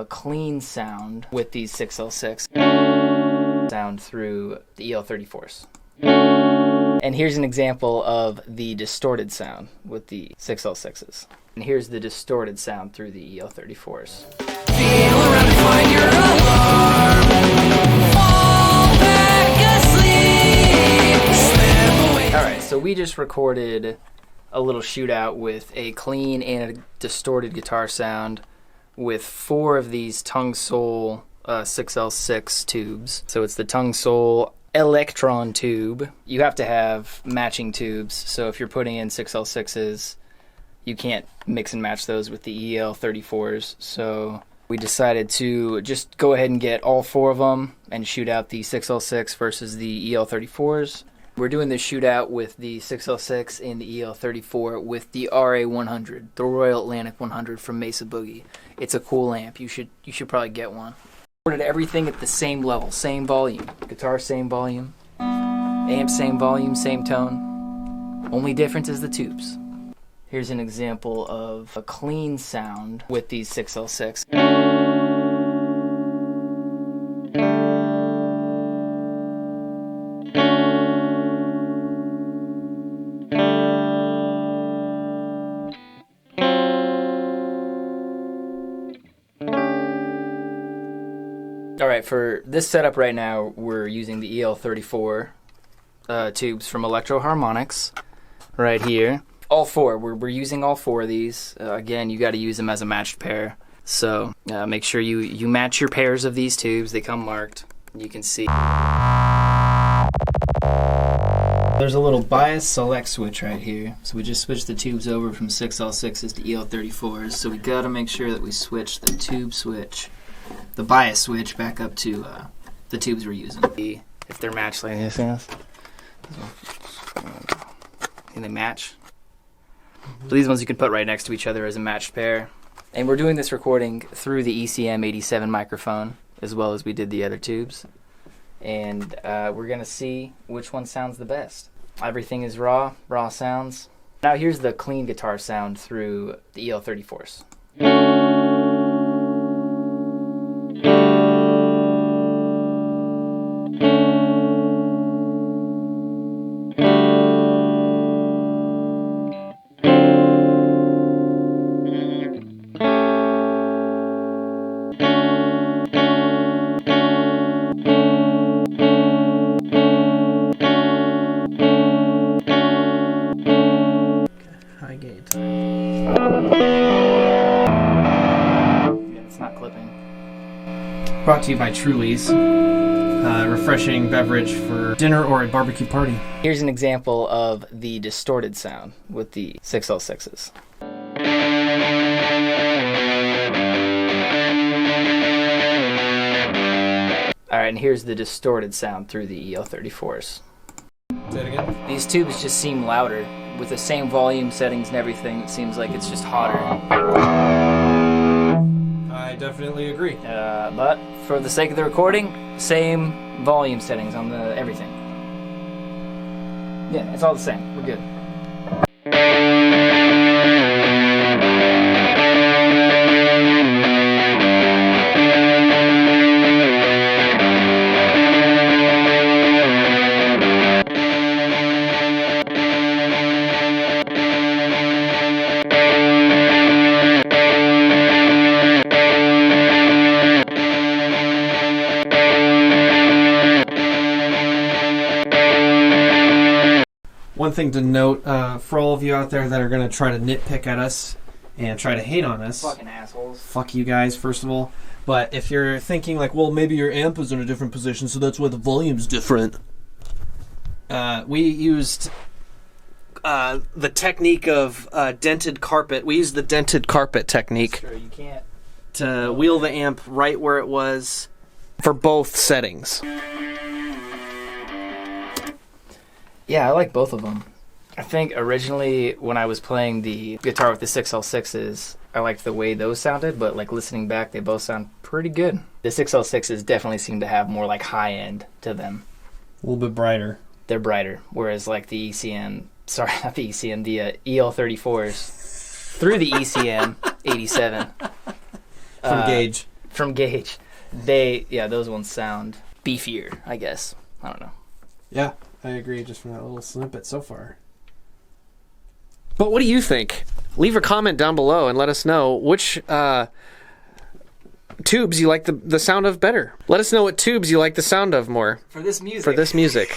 a clean sound with these 6L6 sound through the EL34s. And here's an example of the distorted sound with the 6L6s. And here's the distorted sound through the EL34s. Feel around and find your alarm. Fall back asleep. Slip away. Alright, so we just recorded a little shootout with a clean and a distorted guitar sound with 4 of these tung-sol 6L6 tubes. So it's the tung-sol electron tube. You have to have matching tubes, so if you're putting in 6L6s, you can't mix and match those with the EL34s. So we decided to just go ahead and get all 4 of them and shoot out the 6L6 versus the EL34s. We're doing this shootout with the 6L6 and the EL34 with the RA100, the Royal Atlantic 100 from Mesa Boogie. It's a cool amp. You should probably get one. Recorded everything at the same level, same volume. Guitar, same volume. Amp, same volume, same tone. Only difference is the tubes. Here's an example of a clean sound with these 6L6. Alright, for this setup right now, we're using the EL34 tubes from Electro Harmonics right here. All 4. We're using all 4 of these. Again, you got to use them as a matched pair. So make sure you match your pairs of these tubes. They come marked. You can see. There's a little bias select switch right here. So we just switched the tubes over from 6L6s to EL34s. So we got to make sure that we switch the tube switch, the bias switch, back up to the tubes we're using. If they're matched like this, can they match? So these ones you can put right next to each other as a matched pair. And we're doing this recording through the ECM87 microphone, as well as we did the other tubes. And we're going to see which one sounds the best. Everything is raw sounds. Now here's the clean guitar sound through the EL34s. Yeah, it's not clipping. Brought to you by Truly's, refreshing beverage for dinner or a barbecue party. Here's an example of the distorted sound with the 6L6s. Alright, and here's the distorted sound through the EL34s. Say it again. These tubes just seem louder. With the same volume settings and everything, it seems like it's just hotter. I definitely agree. But for the sake of the recording, same volume settings on the everything. Yeah, it's all the same. We're good. One thing to note, for all of you out there that are going to try to nitpick at us and try to hate on us. Fucking assholes. Fuck you guys, first of all. But if you're thinking like, well, maybe your amp is in a different position, so that's why the volume's different. We used the technique of dented carpet. We used the dented carpet technique Sure, you can't. to wheel the amp right where it was for both settings. Yeah, I like both of them. I think originally when I was playing the guitar with the 6L6s, I liked the way those sounded, but like listening back, they both sound pretty good. The 6L6s definitely seem to have more like high end to them. A little bit brighter. They're brighter, whereas like the ECM, sorry, not the ECM, the EL34s through the ECM 87 From Gauge. from Gage, those ones sound beefier, I guess. I don't know. Yeah, I agree just from that little snippet so far. But what do you think? Leave a comment down below and let us know which tubes you like the sound of better. Let us know what tubes you like the sound of more For this music. for this music.